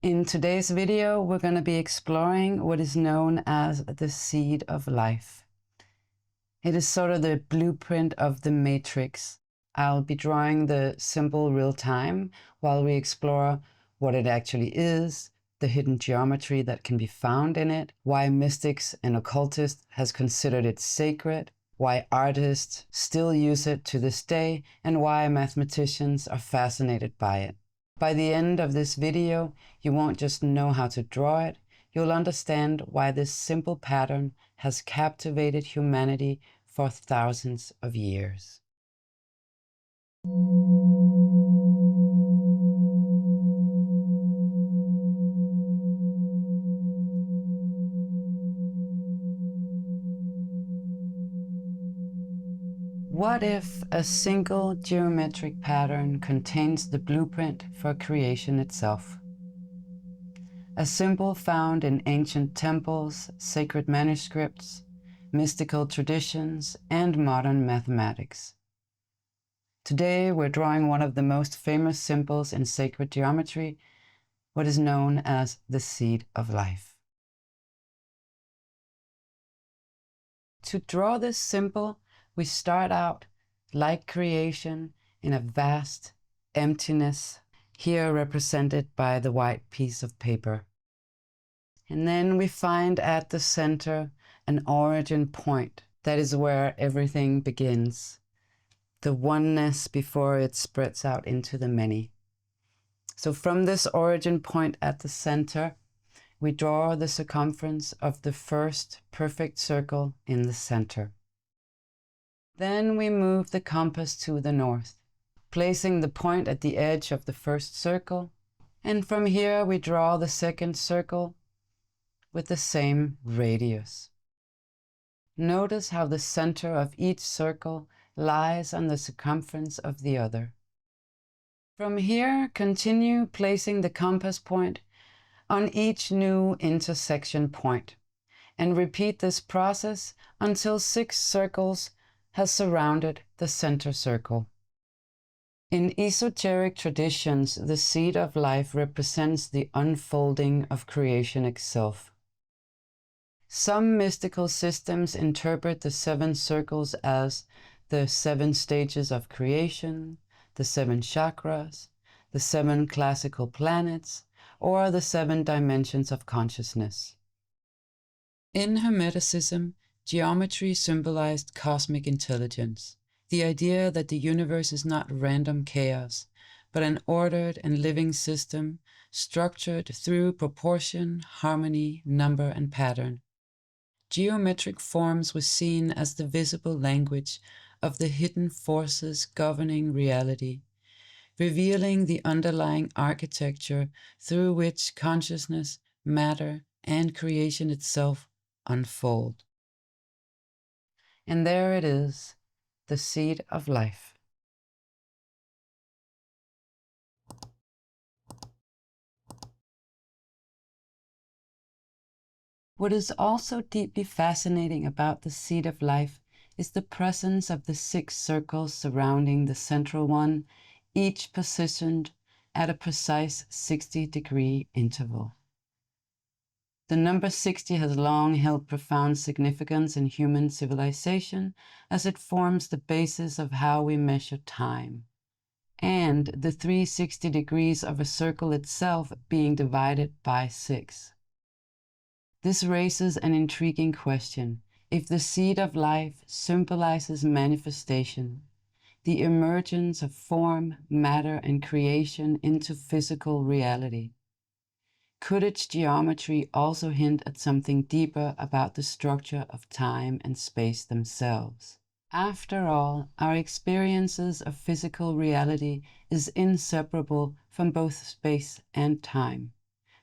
In today's video, we're going to be exploring what is known as the seed of life. It is sort of the blueprint of the matrix. I'll be drawing the symbol real time while we explore what it actually is, the hidden geometry that can be found in it, why mystics and occultists has considered it sacred, why artists still use it to this day, and why mathematicians are fascinated by it. By the end of this video, you won't just know how to draw it, you'll understand why this simple pattern has captivated humanity for thousands of years. What if a single geometric pattern contains the blueprint for creation itself? A symbol found in ancient temples, sacred manuscripts, mystical traditions, and modern mathematics. Today, we're drawing one of the most famous symbols in sacred geometry, what is known as the seed of life. To draw this symbol, we start out, like creation, in a vast emptiness, here represented by the white piece of paper. And then we find at the center an origin point. That is where everything begins, the oneness before it spreads out into the many. So from this origin point at the center, we draw the circumference of the first perfect circle in the center. Then we move the compass to the north, placing the point at the edge of the first circle, and from here we draw the second circle with the same radius. Notice how the center of each circle lies on the circumference of the other. From here, continue placing the compass point on each new intersection point, and repeat this process until 6 circles has surrounded the center circle. In esoteric traditions, the seed of life represents the unfolding of creation itself. Some mystical systems interpret the 7 circles as the 7 stages of creation, the 7 chakras, the 7 classical planets, or the 7 dimensions of consciousness. In Hermeticism, geometry symbolized cosmic intelligence, the idea that the universe is not random chaos, but an ordered and living system structured through proportion, harmony, number, and pattern. Geometric forms were seen as the visible language of the hidden forces governing reality, revealing the underlying architecture through which consciousness, matter, and creation itself unfold. And there it is, the seed of life. What is also deeply fascinating about the seed of life is the presence of the 6 circles surrounding the central one, each positioned at a precise 60-degree interval. The number 60 has long held profound significance in human civilization as it forms the basis of how we measure time, and the 360 degrees of a circle itself being divided by 6. This raises an intriguing question. If the seed of life symbolizes manifestation, the emergence of form, matter, and creation into physical reality, could its geometry also hint at something deeper about the structure of time and space themselves? After all, our experiences of physical reality is inseparable from both space and time.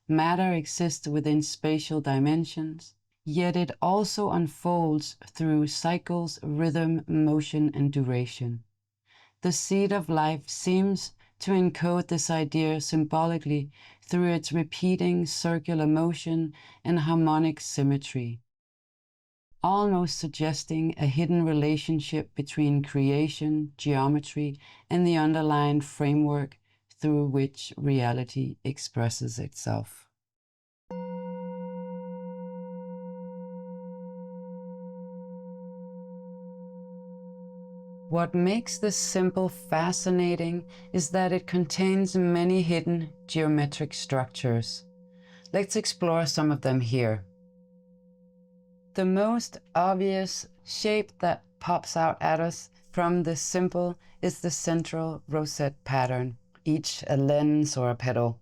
Matter exists within spatial dimensions, yet it also unfolds through cycles, rhythm, motion, and duration. The seed of life seems to encode this idea symbolically through its repeating circular motion and harmonic symmetry, almost suggesting a hidden relationship between creation, geometry, and the underlying framework through which reality expresses itself. What makes this symbol fascinating is that it contains many hidden geometric structures. Let's explore some of them here. The most obvious shape that pops out at us from this symbol is the central rosette pattern, each a lens or a petal.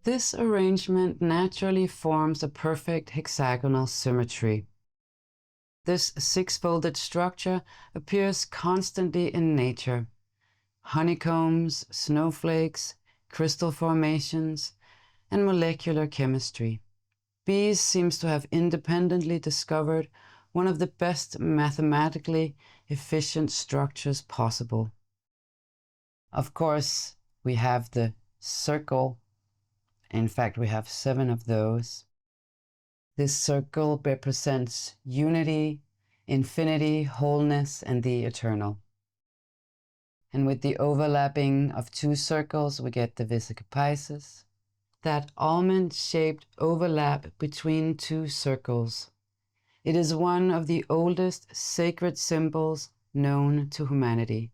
This arrangement naturally forms a perfect hexagonal symmetry. This six-folded structure appears constantly in nature. Honeycombs, snowflakes, crystal formations, and molecular chemistry. Bees seems to have independently discovered one of the best mathematically efficient structures possible. Of course, we have the circle. In fact, we have 7 of those. This circle represents unity, infinity, wholeness, and the eternal. And with the overlapping of 2 circles, we get the Vesica Piscis. That almond-shaped overlap between 2 circles. It is one of the oldest sacred symbols known to humanity.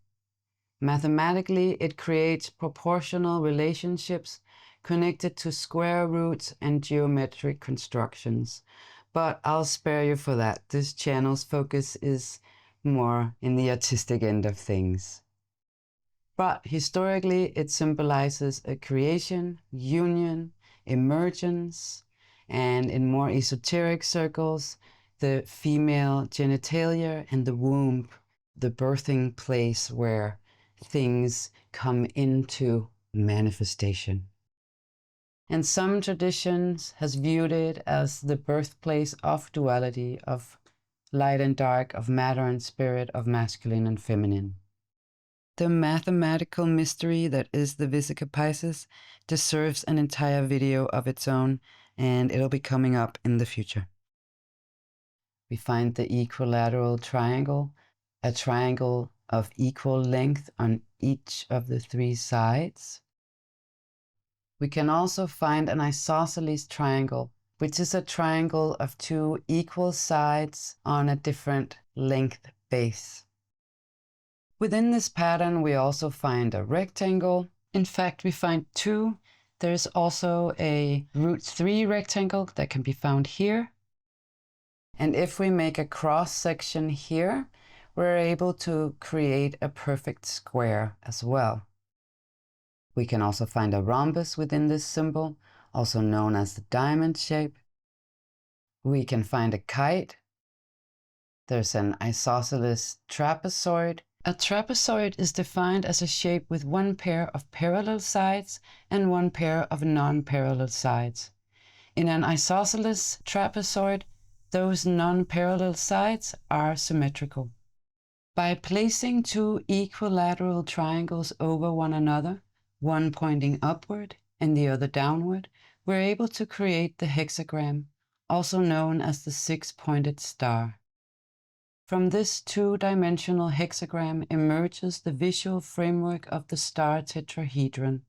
Mathematically, it creates proportional relationships connected to square roots and geometric constructions. But I'll spare you for that. This channel's focus is more in the artistic end of things. But historically, it symbolizes a creation, union, emergence, and in more esoteric circles, the female genitalia and the womb, the birthing place where things come into manifestation. And some traditions has viewed it as the birthplace of duality, of light and dark, of matter and spirit, of masculine and feminine. The mathematical mystery that is the Vesica Piscis deserves an entire video of its own, and it'll be coming up in the future. We find the equilateral triangle, a triangle of equal length on each of the 3 sides. We can also find an isosceles triangle, which is a triangle of 2 equal sides on a different length base. Within this pattern, we also find a rectangle. In fact, we find 2. There's also a root 3 rectangle that can be found here. And if we make a cross section here, we're able to create a perfect square as well. We can also find a rhombus within this symbol, also known as the diamond shape. We can find a kite. There's an isosceles trapezoid. A trapezoid is defined as a shape with 1 pair of parallel sides and 1 pair of non-parallel sides. In an isosceles trapezoid, those non-parallel sides are symmetrical. By placing 2 equilateral triangles over one another, one pointing upward and the other downward, we're able to create the hexagram, also known as the 6-pointed star. From this 2-dimensional hexagram emerges the visual framework of the star tetrahedron,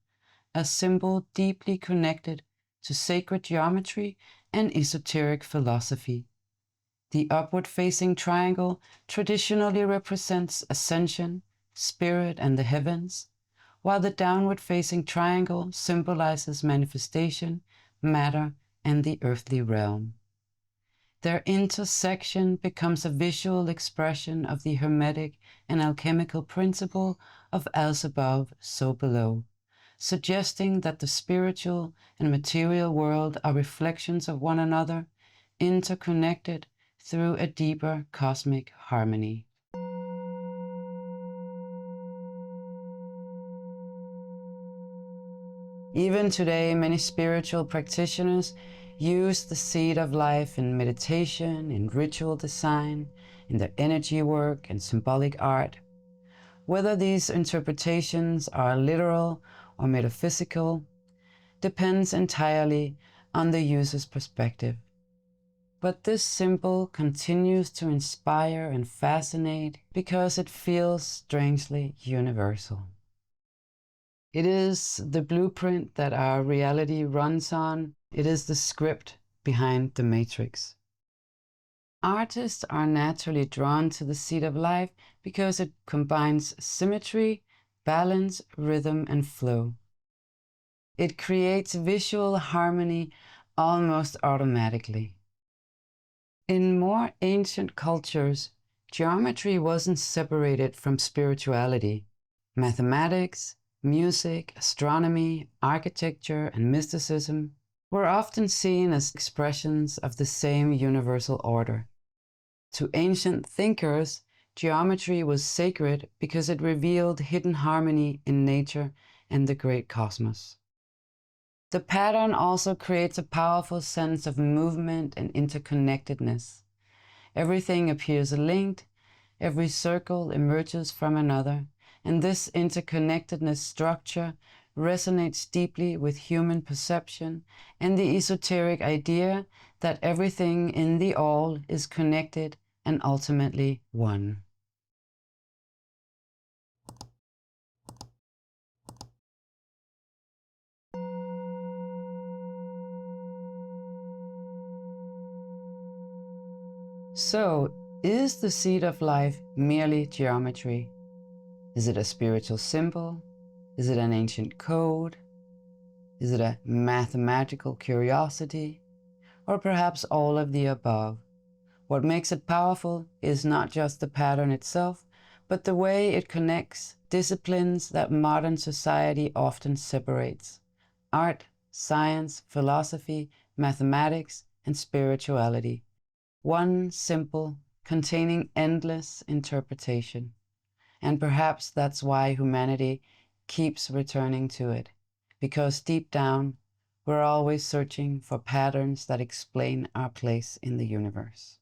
a symbol deeply connected to sacred geometry and esoteric philosophy. The upward-facing triangle traditionally represents ascension, spirit, and the heavens, while the downward-facing triangle symbolizes manifestation, matter, and the earthly realm. Their intersection becomes a visual expression of the Hermetic and alchemical principle of as above, so below, suggesting that the spiritual and material world are reflections of one another, interconnected through a deeper cosmic harmony. Even today, many spiritual practitioners use the seed of life in meditation, in ritual design, in their energy work and symbolic art. Whether these interpretations are literal or metaphysical depends entirely on the user's perspective. But this symbol continues to inspire and fascinate because it feels strangely universal. It is the blueprint that our reality runs on. It is the script behind the matrix. Artists are naturally drawn to the seed of life because it combines symmetry, balance, rhythm, and flow. It creates visual harmony almost automatically. In more ancient cultures, geometry wasn't separated from spirituality. Mathematics, music, astronomy, architecture, and mysticism were often seen as expressions of the same universal order. To ancient thinkers, geometry was sacred because it revealed hidden harmony in nature and the great cosmos. The pattern also creates a powerful sense of movement and interconnectedness. Everything appears linked, every circle emerges from another, and this interconnectedness structure resonates deeply with human perception and the esoteric idea that everything in the all is connected and ultimately one. So, is the seed of life merely geometry? Is it a spiritual symbol? Is it an ancient code? Is it a mathematical curiosity? Or perhaps all of the above? What makes it powerful is not just the pattern itself, but the way it connects disciplines that modern society often separates: art, science, philosophy, mathematics, and spirituality. One simple, containing endless interpretation. And perhaps that's why humanity keeps returning to it, because deep down, we're always searching for patterns that explain our place in the universe.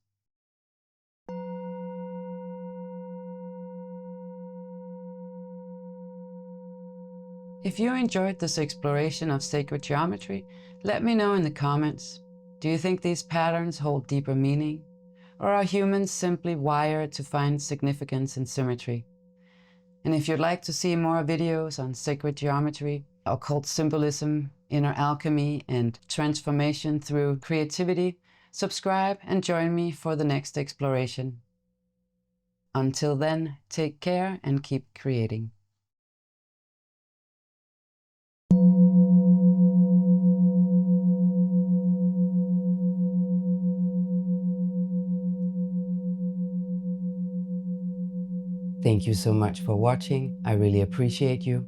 If you enjoyed this exploration of sacred geometry, let me know in the comments. Do you think these patterns hold deeper meaning? Or are humans simply wired to find significance in symmetry? And if you'd like to see more videos on sacred geometry, occult symbolism, inner alchemy, and transformation through creativity, subscribe and join me for the next exploration. Until then, take care and keep creating. Thank you so much for watching. I really appreciate you.